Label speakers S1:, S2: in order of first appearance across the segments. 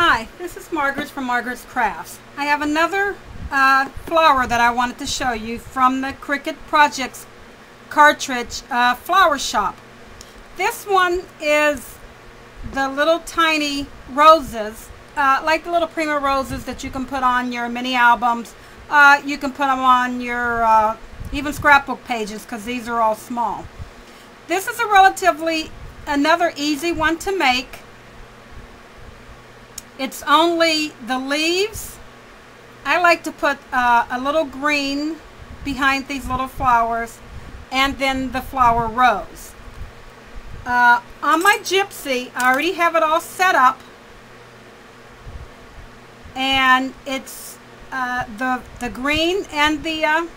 S1: Hi, this is Margaret from Margaret's Crafts. I have another flower that I wanted to show you from the Cricut Projects cartridge flower shop. This one is the little tiny roses, like the little prima roses that you can put on your mini albums. You can put them on your even scrapbook pages because these are all small. This is another easy one to make. It's only the leaves. I like to put a little green behind these little flowers, and then the flower rose. On my gypsy, I already have it all set up, and it's the green and the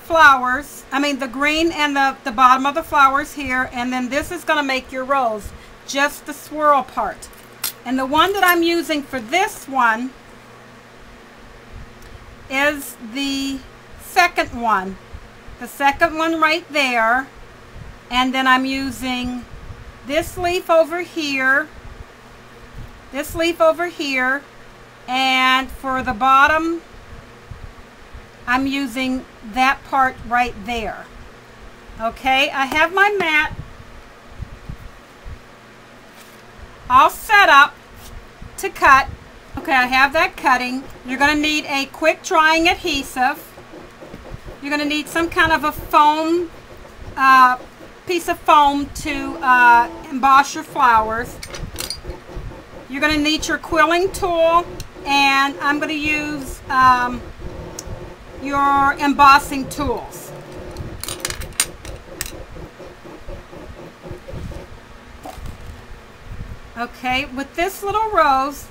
S1: flowers. I mean the green and the bottom of the flowers here, and then this is going to make your rose, just the swirl part. And the one that I'm using for this one is the second one. The second one right there. And then I'm using this leaf over here, this leaf over here, and for the bottom, I'm using that part right there. Okay, I have my mat all set up to cut. Okay, I have that cutting. You're going to need a quick drying adhesive. You're going to need some kind of a foam, piece of foam to emboss your flowers. You're going to need your quilling tool, and I'm going to use your embossing tools. Okay, with this little rose,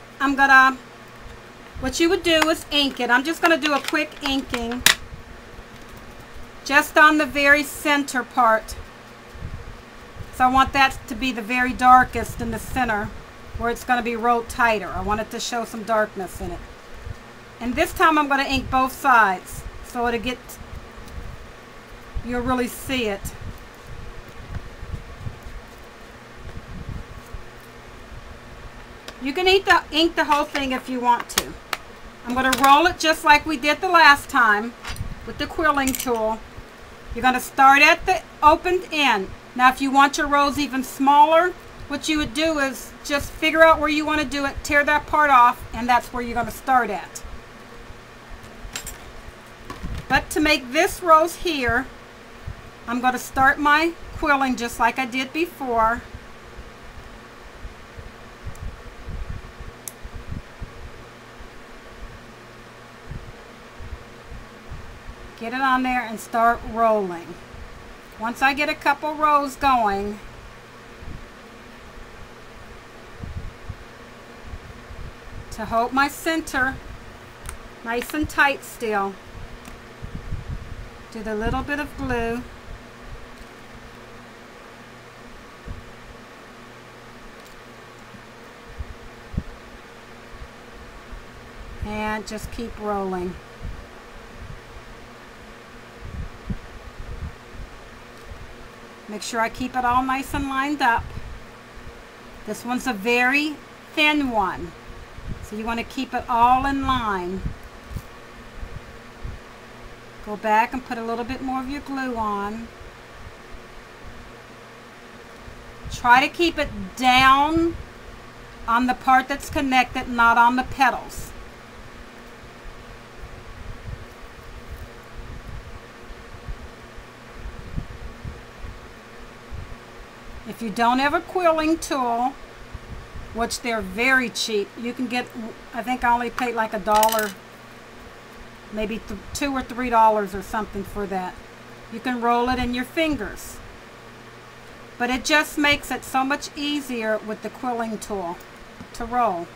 S1: what you would do is ink it. I'm just going to do a quick inking just on the very center part. So I want that to be the very darkest in the center, where it's going to be rolled tighter. I want it to show some darkness in it. And this time I'm going to ink both sides, so you'll really see it. You can ink the whole thing if you want to. I'm going to roll it just like we did the last time with the quilling tool. You're going to start at the opened end. Now if you want your rose even smaller, what you would do is just figure out where you want to do it, tear that part off, and that's where you're going to start at. But to make this rose here, I'm going to start my quilling just like I did before. Get it on there and start rolling. Once I get a couple rows going, to hold my center nice and tight still, do the little bit of glue. And just keep rolling. Make sure I keep it all nice and lined up. This one's a very thin one, so you want to keep it all in line. Go back and put a little bit more of your glue on. Try to keep it down on the part that's connected, not on the petals. If you don't have a quilling tool, which they're very cheap, you can get, I think I only paid like $1, maybe $2 or $3 or something for that. You can roll it in your fingers. But it just makes it so much easier with the quilling tool to roll.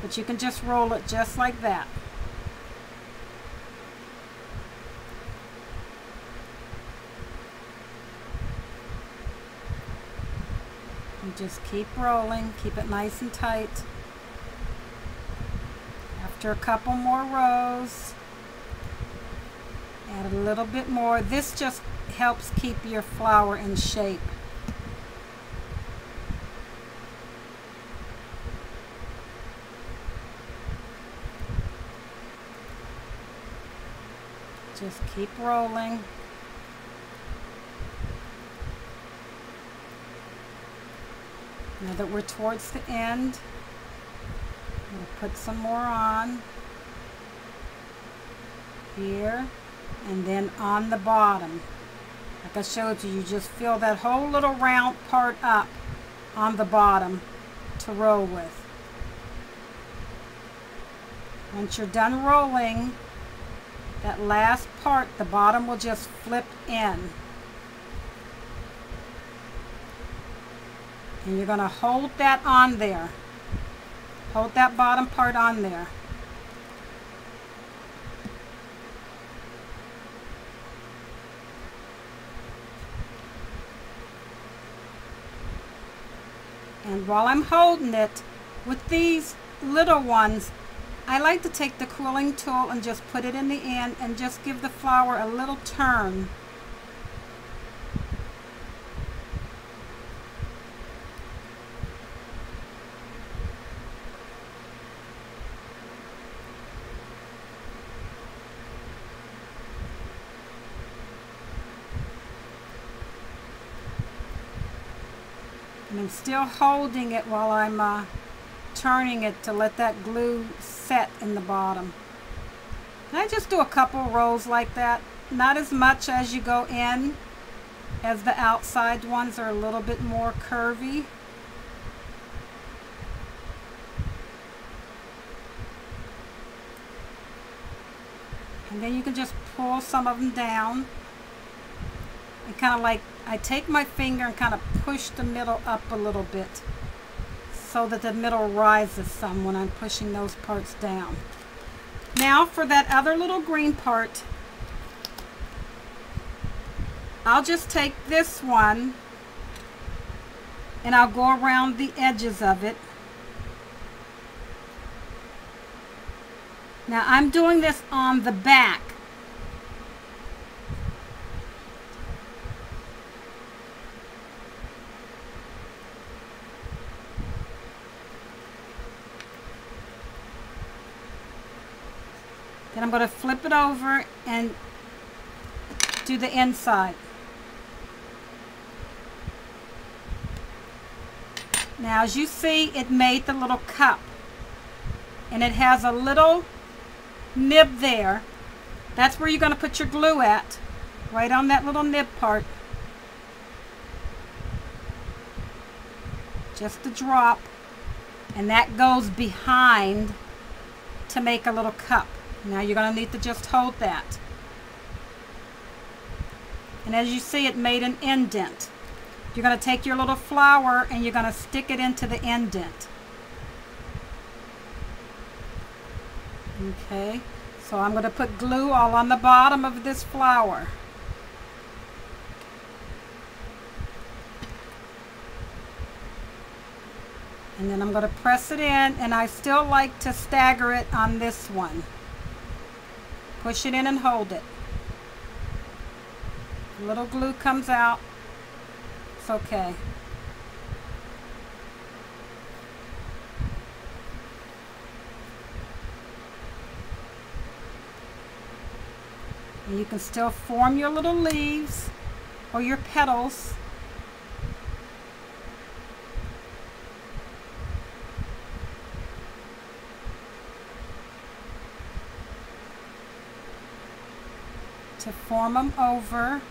S1: But you can just roll it just like that. And just keep rolling, keep it nice and tight. After a couple more rows, add a little bit more. This just helps keep your flower in shape. Just keep rolling. Now that we're towards the end, we'll put some more on here and then on the bottom. Like I showed you, you just fill that whole little round part up on the bottom to roll with. Once you're done rolling, that last part, the bottom will just flip in. And you're going to hold that on there. Hold that bottom part on there. And while I'm holding it, with these little ones, I like to take the quilling tool and just put it in the end and just give the flower a little turn. And I'm still holding it while I'm turning it to let that glue set in the bottom. And I just do a couple rolls like that, not as much as you go in, as the outside ones are a little bit more curvy. And then you can just pull some of them down and kind of like, I take my finger and kind of push the middle up a little bit so that the middle rises some when I'm pushing those parts down. Now for that other little green part, I'll just take this one and I'll go around the edges of it. Now I'm doing this on the back. Then I'm going to flip it over and do the inside. Now as you see, it made the little cup. And it has a little nib there. That's where you're going to put your glue at. Right on that little nib part. Just a drop. And that goes behind to make a little cup. Now you're going to need to just hold that. And as you see, it made an indent. You're going to take your little flower and you're going to stick it into the indent. Okay, so I'm going to put glue all on the bottom of this flower. And then I'm going to press it in, and I still like to stagger it on this one. Push it in and hold it. A little glue comes out. It's okay. And you can still form your little leaves or your petals. To form them over.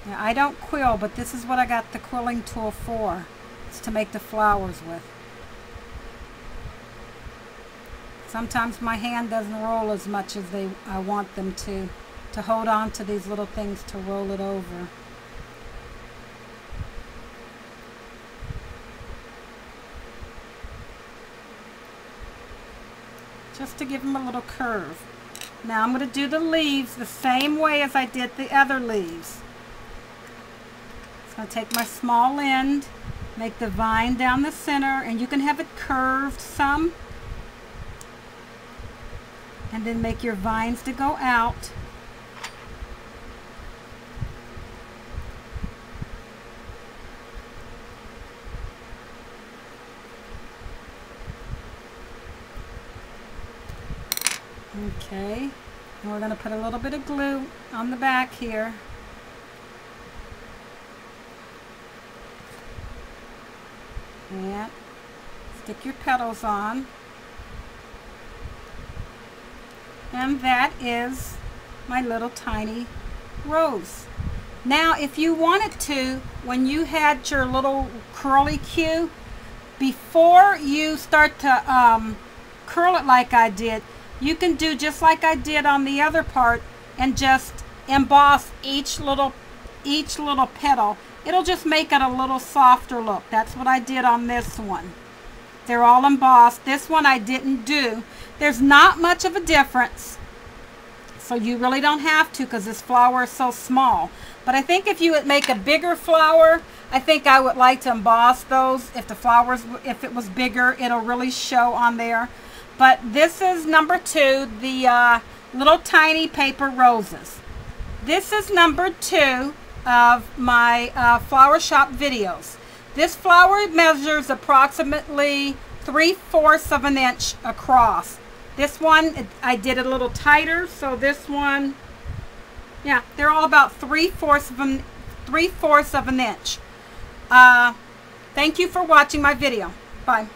S1: Now I don't quill, but this is what I got the quilling tool for. It's to make the flowers with. Sometimes my hand doesn't roll as much as I want them to hold on to these little things to roll it over. Just to give them a little curve. Now I'm going to do the leaves the same way as I did the other leaves. So I'm going to take my small end, make the vine down the center, and you can have it curved some. And then make your vines to go out. Okay, and we're going to put a little bit of glue on the back here. And stick your petals on. And that is my little tiny rose. Now, if you wanted to, when you had your little curly Q, before you start to curl it like I did, you can do just like I did on the other part and just emboss each little petal. It'll just make it a little softer look. That's what I did on this one. They're all embossed. This one I didn't do. There's not much of a difference, so you really don't have to because this flower is so small. But I think if you would make a bigger flower, I think I would like to emboss those. If the flowers, if it was bigger, it'll really show on there. But this is number 2, the little tiny paper roses. This is number 2 of my flower shop videos. This flower measures approximately 3/4 of an inch across. This one, I did it a little tighter, so this one, yeah, they're all about 3/4 of an inch. Thank you for watching my video. Bye.